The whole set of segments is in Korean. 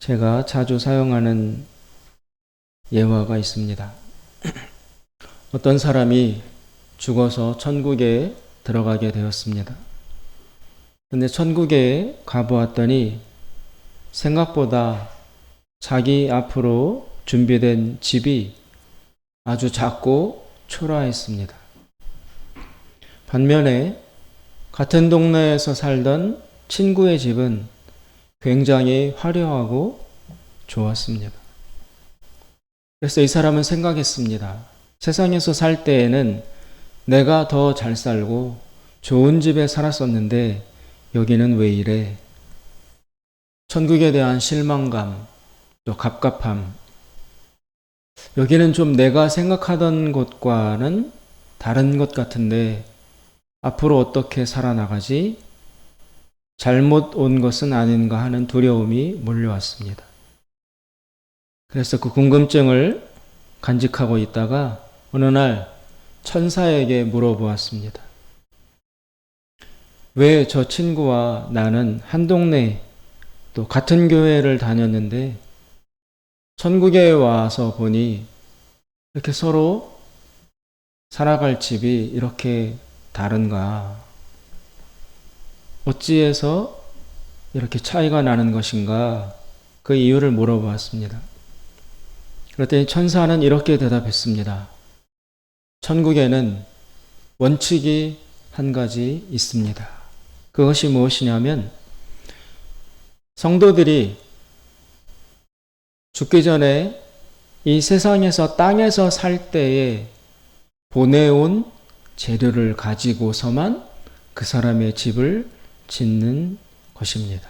제가 자주 사용하는 예화가 있습니다. 어떤 사람이 죽어서 천국에 들어가게 되었습니다. 근데 천국에 가보았더니 생각보다 자기 앞으로 준비된 집이 아주 작고 초라했습니다. 반면에 같은 동네에서 살던 친구의 집은 굉장히 화려하고 좋았습니다. 그래서 이 사람은 생각했습니다. 세상에서 살 때에는 내가 더 잘 살고 좋은 집에 살았었는데 여기는 왜 이래? 천국에 대한 실망감, 또 갑갑함. 여기는 좀 내가 생각하던 곳과는 다른 것 같은데 앞으로 어떻게 살아나가지? 잘못 온 것은 아닌가 하는 두려움이 몰려왔습니다. 그래서 그 궁금증을 간직하고 있다가 어느 날 천사에게 물어보았습니다. 왜 저 친구와 나는 한 동네 또 같은 교회를 다녔는데 천국에 와서 보니 이렇게 서로 살아갈 집이 이렇게 다른가? 어찌해서 이렇게 차이가 나는 것인가? 그 이유를 물어보았습니다. 그랬더니 천사는 이렇게 대답했습니다. 천국에는 원칙이 한 가지 있습니다. 그것이 무엇이냐면 성도들이 죽기 전에 이 세상에서 땅에서 살 때에 보내온 재료를 가지고서만 그 사람의 집을 짓는 것입니다.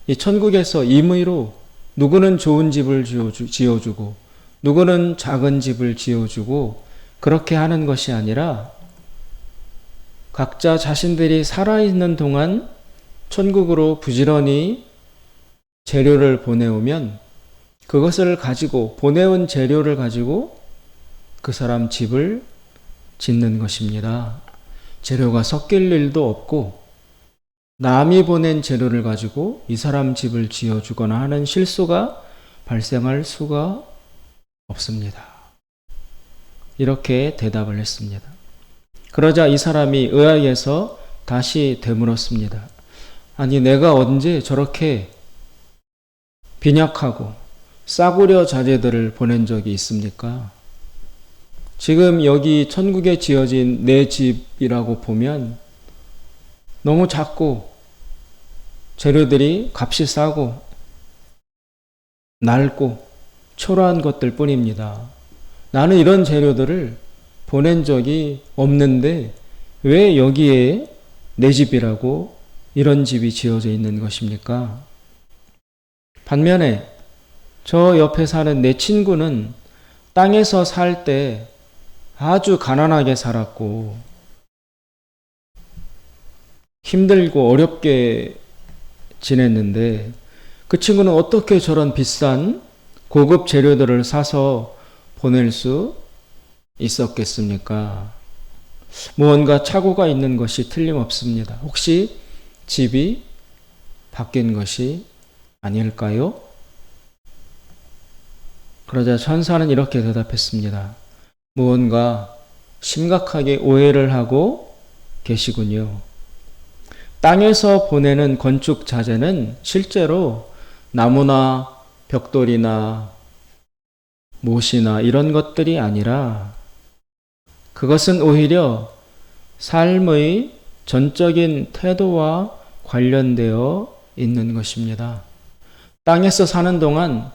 이 천국에서 임의로 누구는 좋은 집을 지어주고 누구는 작은 집을 지어주고 그렇게 하는 것이 아니라 각자 자신들이 살아있는 동안 천국으로 부지런히 재료를 보내오면 그것을 가지고 보내온 재료를 가지고 그 사람 집을 짓는 것입니다. 재료가 섞일 일도 없고 남이 보낸 재료를 가지고 이 사람 집을 지어주거나 하는 실수가 발생할 수가 없습니다. 이렇게 대답을 했습니다. 그러자 이 사람이 의아해서 다시 되물었습니다. 아니 내가 언제 저렇게 빈약하고 싸구려 자재들을 보낸 적이 있습니까? 지금 여기 천국에 지어진 내 집이라고 보면 너무 작고 재료들이 값이 싸고 낡고 초라한 것들 뿐입니다. 나는 이런 재료들을 보낸 적이 없는데 왜 여기에 내 집이라고 이런 집이 지어져 있는 것입니까? 반면에 저 옆에 사는 내 친구는 땅에서 살 때 아주 가난하게 살았고 힘들고 어렵게 지냈는데 그 친구는 어떻게 저런 비싼 고급 재료들을 사서 보낼 수 있었겠습니까? 무언가 착오가 있는 것이 틀림없습니다. 혹시 집이 바뀐 것이 아닐까요? 그러자 천사는 이렇게 대답했습니다. 무언가 심각하게 오해를 하고 계시군요. 땅에서 보내는 건축 자재는 실제로 나무나 벽돌이나 못이나 이런 것들이 아니라 그것은 오히려 삶의 전적인 태도와 관련되어 있는 것입니다. 땅에서 사는 동안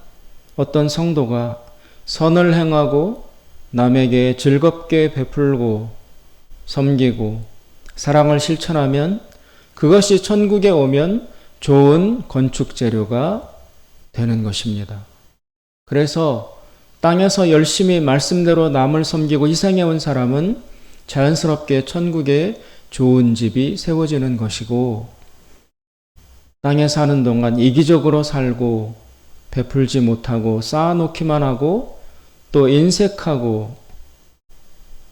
어떤 성도가 선을 행하고 남에게 즐겁게 베풀고 섬기고 사랑을 실천하면 그것이 천국에 오면 좋은 건축 재료가 되는 것입니다. 그래서 땅에서 열심히 말씀대로 남을 섬기고 희생해온 사람은 자연스럽게 천국에 좋은 집이 세워지는 것이고 땅에 사는 동안 이기적으로 살고 베풀지 못하고 쌓아놓기만 하고 또 인색하고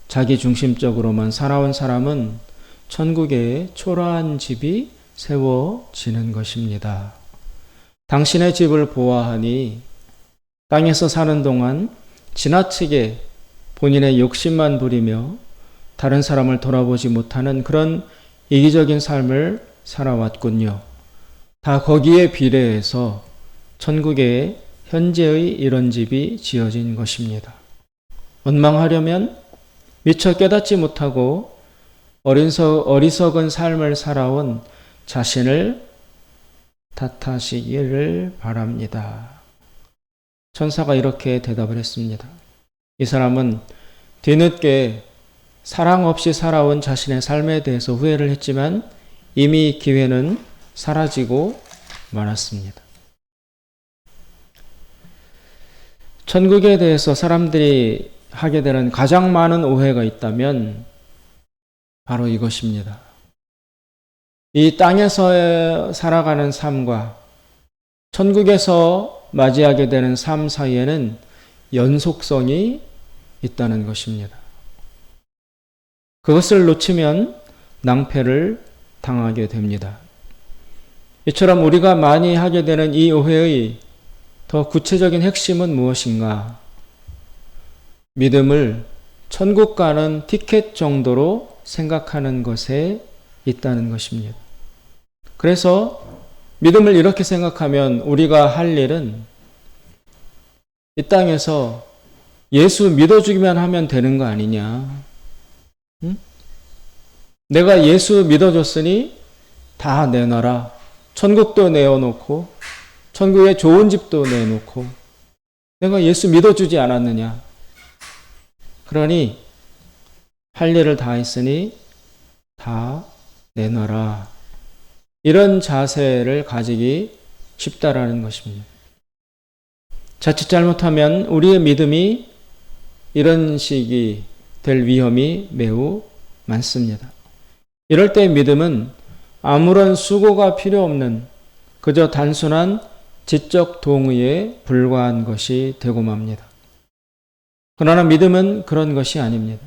자기중심적으로만 살아온 사람은 천국에 초라한 집이 세워지는 것입니다. 당신의 집을 보아하니 땅에서 사는 동안 지나치게 본인의 욕심만 부리며 다른 사람을 돌아보지 못하는 그런 이기적인 삶을 살아왔군요. 다 거기에 비례해서 천국에 현재의 이런 집이 지어진 것입니다. 원망하려면 미처 깨닫지 못하고 어리석은 삶을 살아온 자신을 탓하시기를 바랍니다. 천사가 이렇게 대답을 했습니다. 이 사람은 뒤늦게 사랑 없이 살아온 자신의 삶에 대해서 후회를 했지만 이미 기회는 사라지고 말았습니다. 천국에 대해서 사람들이 하게 되는 가장 많은 오해가 있다면 바로 이것입니다. 이 땅에서 살아가는 삶과 천국에서 맞이하게 되는 삶 사이에는 연속성이 있다는 것입니다. 그것을 놓치면 낭패를 당하게 됩니다. 이처럼 우리가 많이 하게 되는 이 오해의 더 구체적인 핵심은 무엇인가? 믿음을 천국 가는 티켓 정도로 생각하는 것에 있다는 것입니다. 그래서 믿음을 이렇게 생각하면 우리가 할 일은 이 땅에서 예수 믿어주기만 하면 되는 거 아니냐? 응? 내가 예수 믿어줬으니 다 내놔라. 천국도 내어놓고 천국에 좋은 집도 내놓고 내가 예수 믿어주지 않았느냐? 그러니 할 일을 다 했으니 다 내놔라. 이런 자세를 가지기 쉽다라는 것입니다. 자칫 잘못하면 우리의 믿음이 이런 식이 될 위험이 매우 많습니다. 이럴 때 믿음은 아무런 수고가 필요 없는 그저 단순한 지적 동의에 불과한 것이 되고 맙니다. 그러나 믿음은 그런 것이 아닙니다.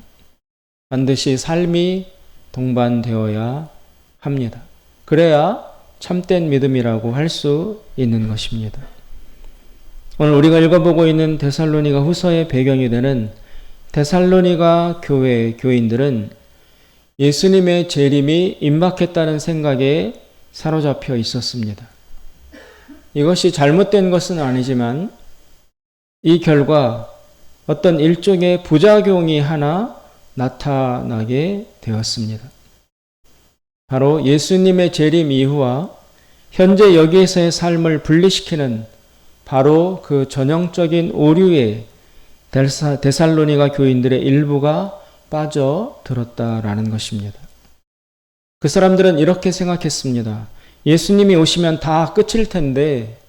반드시 삶이 동반되어야 합니다. 그래야 참된 믿음이라고 할 수 있는 것입니다. 오늘 우리가 읽어보고 있는 데살로니가 후서의 배경이 되는 데살로니가 교회 교인들은 예수님의 재림이 임박했다는 생각에 사로잡혀 있었습니다. 이것이 잘못된 것은 아니지만 이 결과 어떤 일종의 부작용이 하나 나타나게 되었습니다. 바로 예수님의 재림 이후와 현재 여기에서의 삶을 분리시키는 바로 그 전형적인 오류에 데살로니가 교인들의 일부가 빠져들었다라는 것입니다. 그 사람들은 이렇게 생각했습니다. 예수님이 오시면 다 끝일 텐데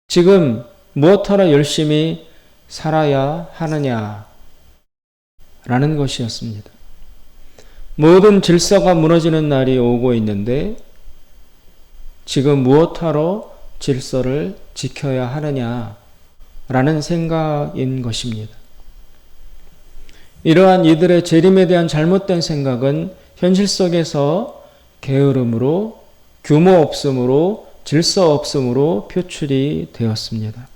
지금 무엇하러 열심히 살아야 하느냐라는 것이었습니다. 모든 질서가 무너지는 날이 오고 있는데 지금 무엇하러 질서를 지켜야 하느냐라는 생각인 것입니다. 이러한 이들의 재림에 대한 잘못된 생각은 현실 속에서 게으름으로, 규모 없음으로, 질서 없음으로 표출이 되었습니다.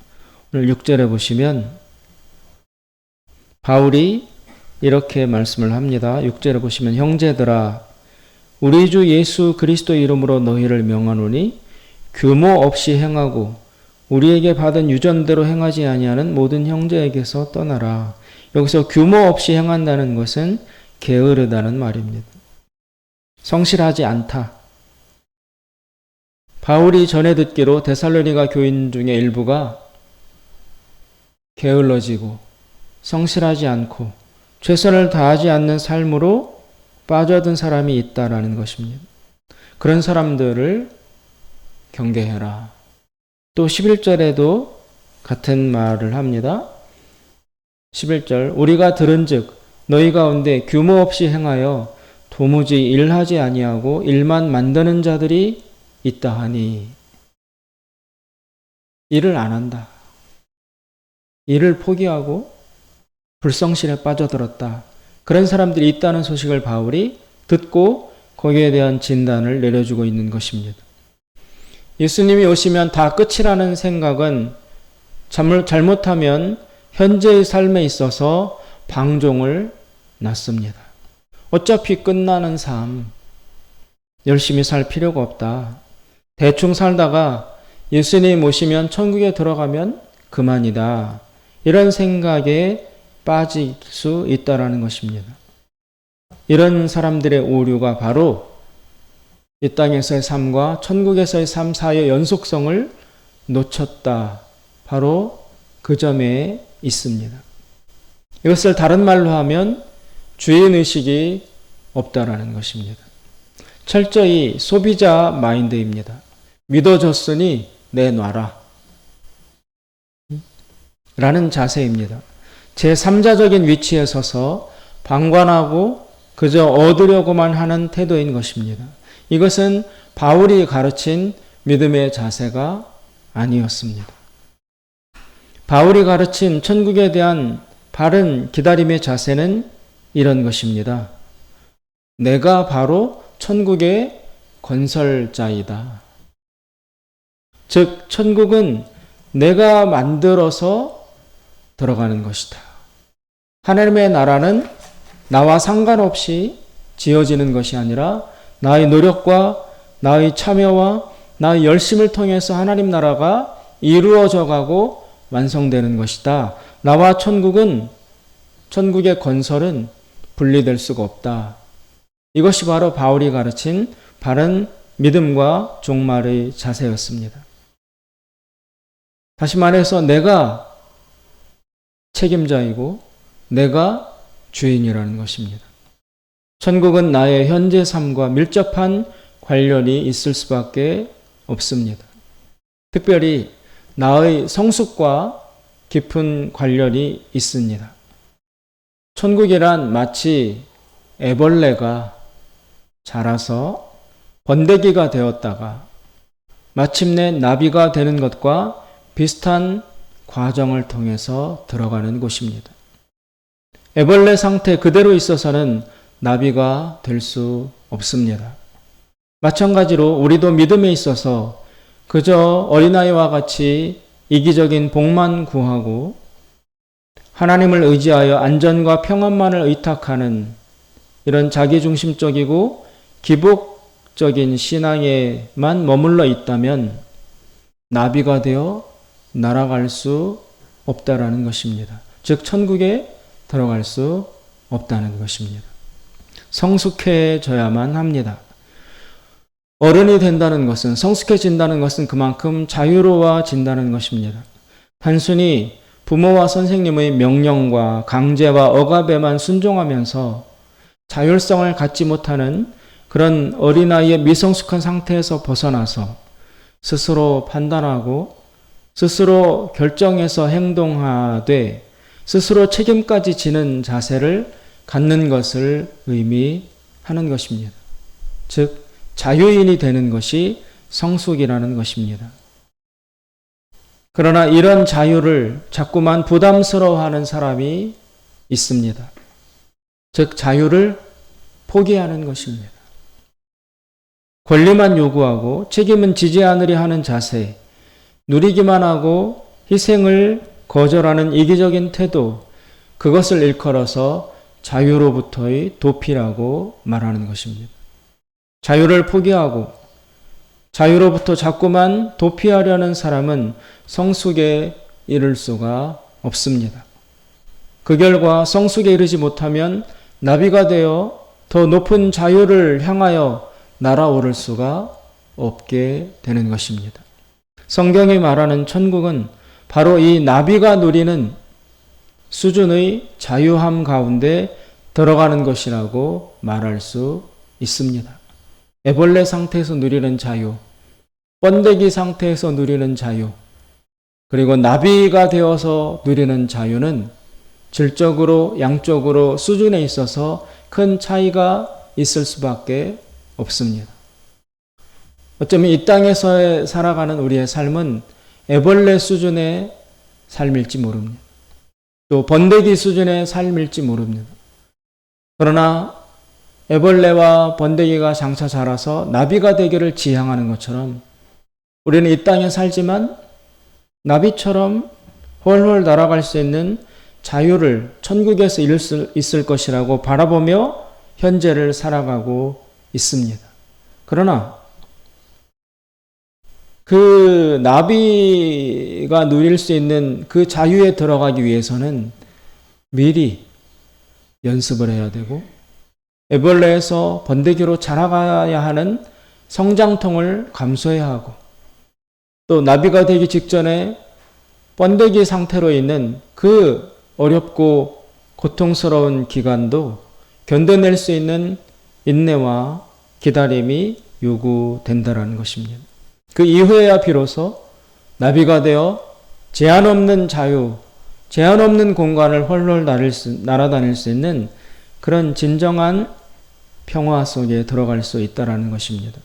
오늘 6절에 보시면 바울이 이렇게 말씀을 합니다. 6절에 보시면 형제들아 우리 주 예수 그리스도 이름으로 너희를 명하노니 규모 없이 행하고 우리에게 받은 유전대로 행하지 아니하는 모든 형제에게서 떠나라. 여기서 규모 없이 행한다는 것은 게으르다는 말입니다. 성실하지 않다. 바울이 전해 듣기로 데살로니가 교인 중에 일부가 게을러지고 성실하지 않고 최선을 다하지 않는 삶으로 빠져든 사람이 있다라는 것입니다. 그런 사람들을 경계해라. 또 11절에도 같은 말을 합니다. 11절 우리가 들은즉 너희 가운데 규모 없이 행하여 도무지 일하지 아니하고 일만 만드는 자들이 있다 하니 일을 안 한다. 일을 포기하고 불성실에 빠져들었다. 그런 사람들이 있다는 소식을 바울이 듣고 거기에 대한 진단을 내려주고 있는 것입니다. 예수님이 오시면 다 끝이라는 생각은 잘못하면 현재의 삶에 있어서 방종을 낳습니다. 어차피 끝나는 삶, 열심히 살 필요가 없다. 대충 살다가 예수님 오시면 천국에 들어가면 그만이다. 이런 생각에 빠질 수 있다라는 것입니다. 이런 사람들의 오류가 바로 이 땅에서의 삶과 천국에서의 삶 사이의 연속성을 놓쳤다. 바로 그 점에 있습니다. 이것을 다른 말로 하면 주인의식이 없다라는 것입니다. 철저히 소비자 마인드입니다. 믿어줬으니 내놔라. 라는 자세입니다. 제3자적인 위치에 서서 방관하고 그저 얻으려고만 하는 태도인 것입니다. 이것은 바울이 가르친 믿음의 자세가 아니었습니다. 바울이 가르친 천국에 대한 바른 기다림의 자세는 이런 것입니다. 내가 바로 천국의 건설자이다. 즉, 천국은 내가 만들어서 들어가는 것이다. 하나님의 나라는 나와 상관없이 지어지는 것이 아니라 나의 노력과 나의 참여와 나의 열심을 통해서 하나님 나라가 이루어져 가고 완성되는 것이다. 나와 천국의 건설은 분리될 수가 없다. 이것이 바로 바울이 가르친 바른 믿음과 종말의 자세였습니다. 다시 말해서 내가 책임자이고 내가 주인이라는 것입니다. 천국은 나의 현재 삶과 밀접한 관련이 있을 수밖에 없습니다. 특별히 나의 성숙과 깊은 관련이 있습니다. 천국이란 마치 애벌레가 자라서 번데기가 되었다가 마침내 나비가 되는 것과 비슷한 과정을 통해서 들어가는 곳입니다. 애벌레 상태 그대로 있어서는 나비가 될 수 없습니다. 마찬가지로 우리도 믿음에 있어서 그저 어린아이와 같이 이기적인 복만 구하고 하나님을 의지하여 안전과 평안만을 의탁하는 이런 자기중심적이고 기복적인 신앙에만 머물러 있다면 나비가 되어 날아갈 수 없다라는 것입니다. 즉 천국에 들어갈 수 없다는 것입니다. 성숙해져야만 합니다. 어른이 된다는 것은, 성숙해진다는 것은 그만큼 자유로워진다는 것입니다. 단순히 부모와 선생님의 명령과 강제와 억압에만 순종하면서 자율성을 갖지 못하는 그런 어린아이의 미성숙한 상태에서 벗어나서 스스로 판단하고 스스로 결정해서 행동하되 스스로 책임까지 지는 자세를 갖는 것을 의미하는 것입니다. 즉 자유인이 되는 것이 성숙이라는 것입니다. 그러나 이런 자유를 자꾸만 부담스러워하는 사람이 있습니다. 즉 자유를 포기하는 것입니다. 권리만 요구하고 책임은 지지 않으려 하는 자세, 누리기만 하고 희생을 거절하는 이기적인 태도, 그것을 일컬어서 자유로부터의 도피라고 말하는 것입니다. 자유를 포기하고 자유로부터 자꾸만 도피하려는 사람은 성숙에 이를 수가 없습니다. 그 결과 성숙에 이르지 못하면 나비가 되어 더 높은 자유를 향하여 날아오를 수가 없게 되는 것입니다. 성경이 말하는 천국은 바로 이 나비가 누리는 수준의 자유함 가운데 들어가는 것이라고 말할 수 있습니다. 애벌레 상태에서 누리는 자유, 번데기 상태에서 누리는 자유, 그리고 나비가 되어서 누리는 자유는 질적으로 양적으로 수준에 있어서 큰 차이가 있을 수밖에 없습니다. 어쩌면 이 땅에서 살아가는 우리의 삶은 애벌레 수준의 삶일지 모릅니다. 또 번데기 수준의 삶일지 모릅니다. 그러나 애벌레와 번데기가 장차 자라서 나비가 되기를 지향하는 것처럼 우리는 이 땅에 살지만 나비처럼 훨훨 날아갈 수 있는 자유를 천국에서 이룰 수 있을 것이라고 바라보며 현재를 살아가고 있습니다. 그러나 그 나비가 누릴 수 있는 그 자유에 들어가기 위해서는 미리 연습을 해야 되고 애벌레에서 번데기로 자라가야 하는 성장통을 감수해야 하고 또 나비가 되기 직전에 번데기 상태로 있는 그 어렵고 고통스러운 기간도 견뎌낼 수 있는 인내와 기다림이 요구된다라는 것입니다. 그 이후에야 비로소 나비가 되어 제한 없는 자유, 제한 없는 공간을 헐헐 날아다닐 수 있는 그런 진정한 평화 속에 들어갈 수 있다라는 것입니다.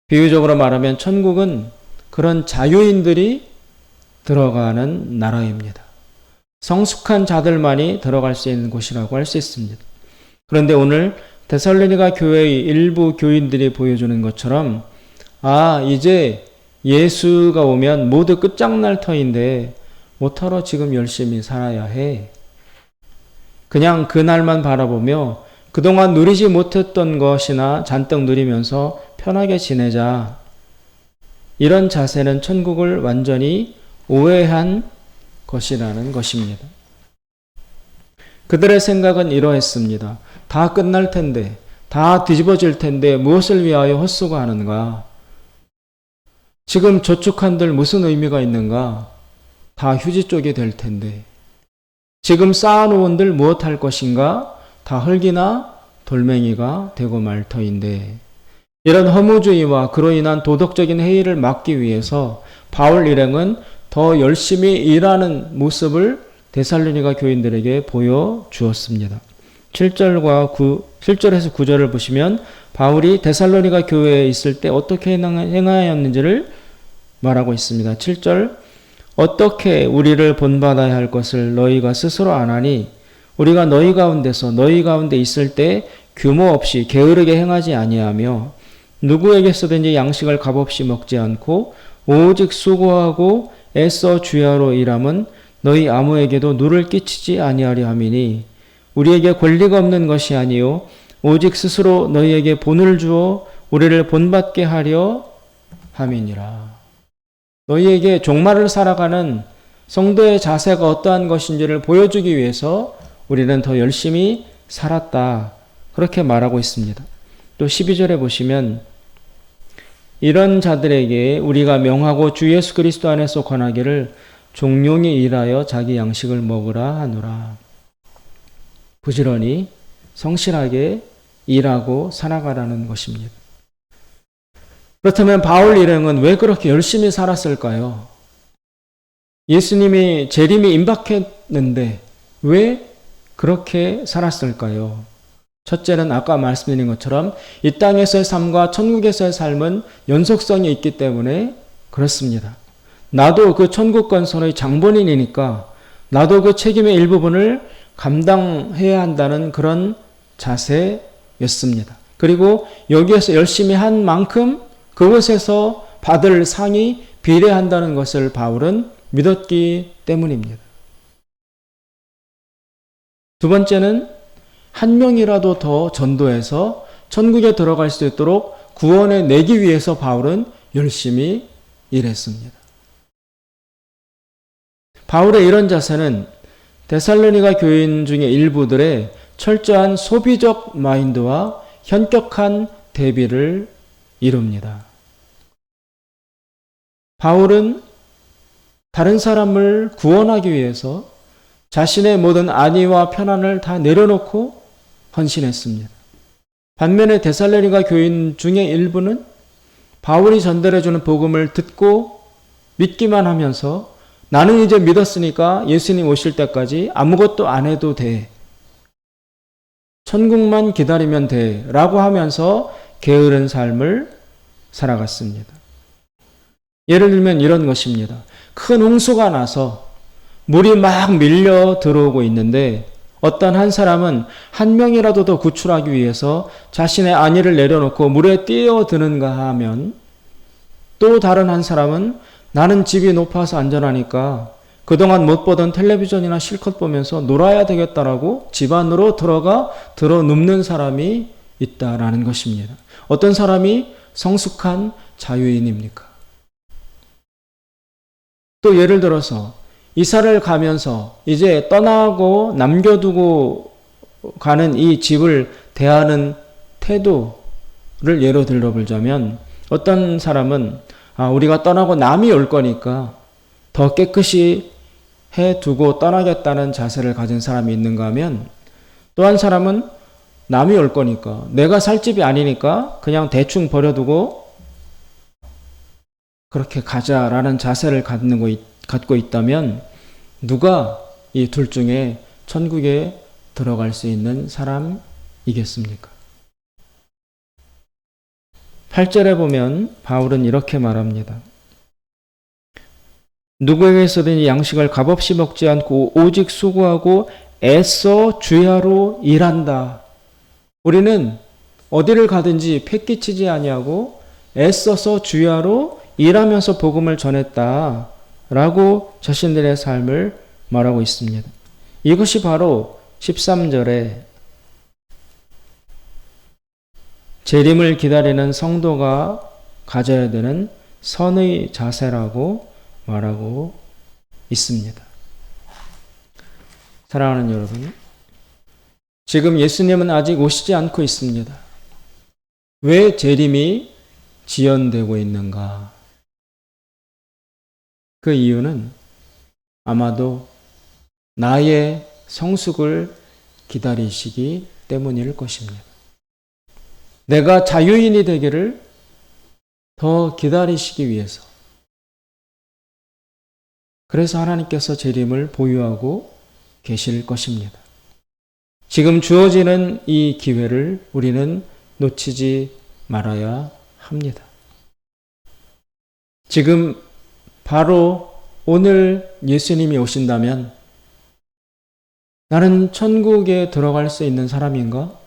비유적으로 말하면 천국은 그런 자유인들이 들어가는 나라입니다. 성숙한 자들만이 들어갈 수 있는 곳이라고 할 수 있습니다. 그런데 오늘 데살로니가 교회의 일부 교인들이 보여주는 것처럼 이제 예수가 오면 모두 끝장날 터인데 뭐하러 지금 열심히 살아야 해. 그냥 그날만 바라보며 그동안 누리지 못했던 것이나 잔뜩 누리면서 편하게 지내자. 이런 자세는 천국을 완전히 오해한 것이라는 것입니다. 그들의 생각은 이러했습니다. 다 끝날 텐데, 다 뒤집어질 텐데 무엇을 위하여 헛수고하는가? 지금 저축한들 무슨 의미가 있는가? 다 휴지 쪽이 될 텐데. 지금 쌓아놓은들 무엇할 것인가? 다 흙이나 돌멩이가 되고 말 터인데. 이런 허무주의와 그로 인한 도덕적인 해이를 막기 위해서 바울 일행은 더 열심히 일하는 모습을 데살로니가 교인들에게 보여주었습니다. 7절에서 9절을 보시면 바울이 데살로니가 교회에 있을 때 어떻게 행하였는지를 말하고 있습니다. 7절 어떻게 우리를 본받아야 할 것을 너희가 스스로 아나니 우리가 너희 가운데 있을 때 규모 없이 게으르게 행하지 아니하며 누구에게서든지 양식을 값없이 먹지 않고 오직 수고하고 애써 주야로 일함은 너희 아무에게도 누를 끼치지 아니하려 함이니 우리에게 권리가 없는 것이 아니요 오직 스스로 너희에게 본을 주어 우리를 본받게 하려 함이니라. 너희에게 종말을 살아가는 성도의 자세가 어떠한 것인지를 보여주기 위해서 우리는 더 열심히 살았다. 그렇게 말하고 있습니다. 또 12절에 보시면 이런 자들에게 우리가 명하고 주 예수 그리스도 안에서 권하기를 종용이 일하여 자기 양식을 먹으라 하노라. 부지런히 성실하게 일하고 살아가라는 것입니다. 그렇다면 바울 일행은 왜 그렇게 열심히 살았을까요? 예수님이 재림이 임박했는데 왜 그렇게 살았을까요? 첫째는 아까 말씀드린 것처럼 이 땅에서의 삶과 천국에서의 삶은 연속성이 있기 때문에 그렇습니다. 나도 그 천국 건설의 장본인이니까 나도 그 책임의 일부분을 감당해야 한다는 그런 자세였습니다. 그리고 여기에서 열심히 한 만큼 그것에서 받을 상이 비례한다는 것을 바울은 믿었기 때문입니다. 두 번째는 한 명이라도 더 전도해서 천국에 들어갈 수 있도록 구원해 내기 위해서 바울은 열심히 일했습니다. 바울의 이런 자세는 데살로니가 교인 중에 일부들의 철저한 소비적 마인드와 현격한 대비를 이룹니다. 바울은 다른 사람을 구원하기 위해서 자신의 모든 안위와 편안을 다 내려놓고 헌신했습니다. 반면에 데살로니가 교인 중에 일부는 바울이 전달해주는 복음을 듣고 믿기만 하면서 나는 이제 믿었으니까 예수님 오실 때까지 아무것도 안 해도 돼. 천국만 기다리면 돼. 라고 하면서 게으른 삶을 살아갔습니다. 예를 들면 이런 것입니다. 큰 홍수가 나서 물이 막 밀려 들어오고 있는데 어떤 한 사람은 한 명이라도 더 구출하기 위해서 자신의 안위를 내려놓고 물에 뛰어드는가 하면 또 다른 한 사람은 나는 집이 높아서 안전하니까 그동안 못 보던 텔레비전이나 실컷 보면서 놀아야 되겠다라고 집 안으로 들어 눕는 사람이 있다라는 것입니다. 어떤 사람이 성숙한 자유인입니까? 또 예를 들어서 이사를 가면서 이제 떠나고 남겨두고 가는 이 집을 대하는 태도를 예로 들어보자면 어떤 사람은 우리가 떠나고 남이 올 거니까 더 깨끗이 해두고 떠나겠다는 자세를 가진 사람이 있는가 하면 또 한 사람은 남이 올 거니까 내가 살 집이 아니니까 그냥 대충 버려두고 그렇게 가자라는 자세를 갖고 있다면 누가 이 둘 중에 천국에 들어갈 수 있는 사람이겠습니까? 8절에 보면 바울은 이렇게 말합니다. 누구에게서든지 양식을 값없이 먹지 않고 오직 수고하고 애써 주야로 일한다. 우리는 어디를 가든지 패기치지 아니하고 애써서 주야로 일하면서 복음을 전했다 라고 자신들의 삶을 말하고 있습니다. 이것이 바로 13절에 재림을 기다리는 성도가 가져야 되는 선의 자세라고 말하고 있습니다. 사랑하는 여러분, 지금 예수님은 아직 오시지 않고 있습니다. 왜 재림이 지연되고 있는가? 그 이유는 아마도 나의 성숙을 기다리시기 때문일 것입니다. 내가 자유인이 되기를 더 기다리시기 위해서. 그래서 하나님께서 재림을 보유하고 계실 것입니다. 지금 주어지는 이 기회를 우리는 놓치지 말아야 합니다. 지금 바로 오늘 예수님이 오신다면 나는 천국에 들어갈 수 있는 사람인가?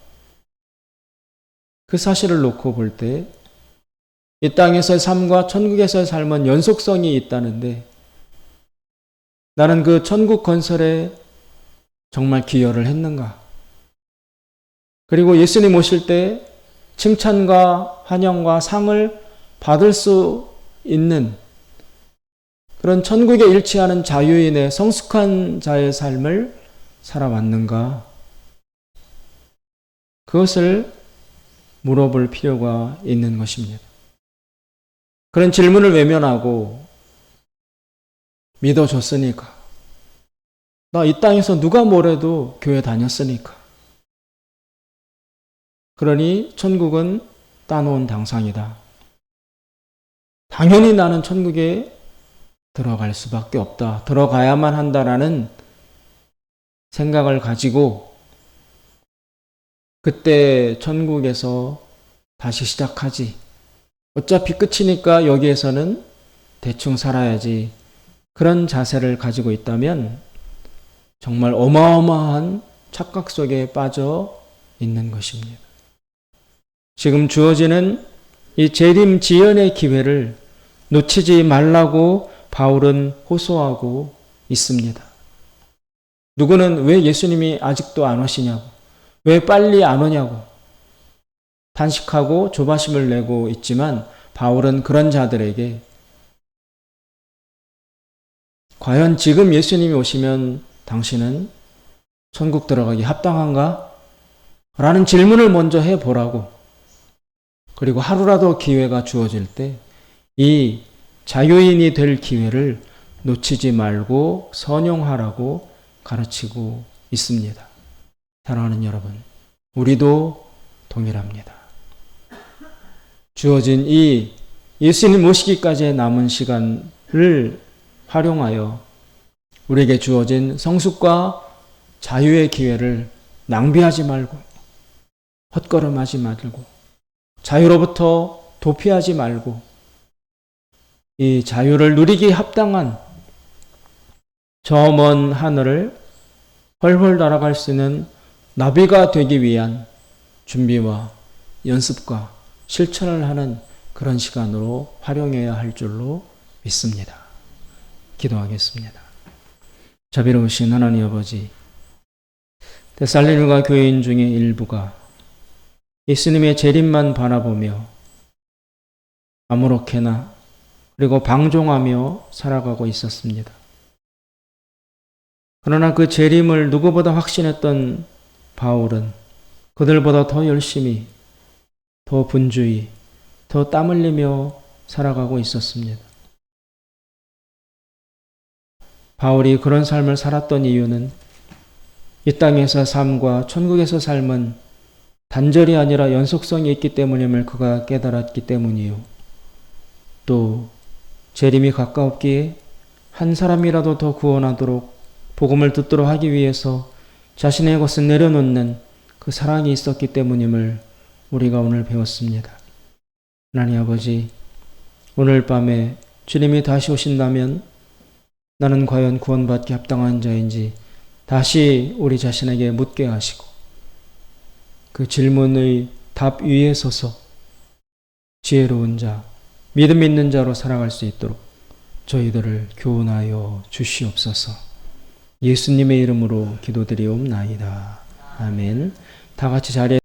그 사실을 놓고 볼 때 이 땅에서의 삶과 천국에서의 삶은 연속성이 있다는데 나는 그 천국 건설에 정말 기여를 했는가? 그리고 예수님 오실 때 칭찬과 환영과 상을 받을 수 있는 그런 천국에 일치하는 자유인의 성숙한 자의 삶을 살아왔는가? 그것을 물어볼 필요가 있는 것입니다. 그런 질문을 외면하고 믿어줬으니까. 나 이 땅에서 누가 뭐래도 교회 다녔으니까. 그러니 천국은 따놓은 당상이다. 당연히 나는 천국에 들어갈 수밖에 없다. 들어가야만 한다라는 생각을 가지고 그때 천국에서 다시 시작하지. 어차피 끝이니까 여기에서는 대충 살아야지. 그런 자세를 가지고 있다면 정말 어마어마한 착각 속에 빠져 있는 것입니다. 지금 주어지는 이 재림 지연의 기회를 놓치지 말라고 바울은 호소하고 있습니다. 누구는 왜 예수님이 아직도 안 오시냐고, 왜 빨리 안 오냐고 단식하고 조바심을 내고 있지만 바울은 그런 자들에게 과연 지금 예수님이 오시면 당신은 천국 들어가기 합당한가? 라는 질문을 먼저 해보라고. 그리고 하루라도 기회가 주어질 때 이 자유인이 될 기회를 놓치지 말고 선용하라고 가르치고 있습니다. 사랑하는 여러분, 우리도 동일합니다. 주어진 이 예수님 오시기까지의 남은 시간을 활용하여 우리에게 주어진 성숙과 자유의 기회를 낭비하지 말고 헛걸음하지 말고 자유로부터 도피하지 말고 이 자유를 누리기 합당한 저 먼 하늘을 훨훨 날아갈 수 있는 나비가 되기 위한 준비와 연습과 실천을 하는 그 그런 시간으로 활용해야 할 줄로 믿습니다. 기도하겠습니다. 자비로우신 하나님 아버지, 데살로니가 교인 중에 일부가 예수님의 재림만 바라보며 아무렇게나 그리고 방종하며 살아가고 있었습니다. 그러나 그 재림을 누구보다 확신했던 바울은 그들보다 더 열심히, 더 분주히, 더 땀 흘리며 살아가고 있었습니다. 바울이 그런 삶을 살았던 이유는 이 땅에서 삶과 천국에서 삶은 단절이 아니라 연속성이 있기 때문임을 그가 깨달았기 때문이요. 또 재림이 가까웠기에 한 사람이라도 더 구원하도록 복음을 듣도록 하기 위해서 자신의 것을 내려놓는 그 사랑이 있었기 때문임을 우리가 오늘 배웠습니다. 하나님 아버지, 오늘 밤에 주님이 다시 오신다면 나는 과연 구원받기 합당한 자인지 다시 우리 자신에게 묻게 하시고 그 질문의 답 위에 서서 지혜로운 자, 믿음 있는 자로 살아갈 수 있도록 저희들을 교훈하여 주시옵소서. 예수님의 이름으로 기도드리옵나이다. 아멘. 다 같이 자리에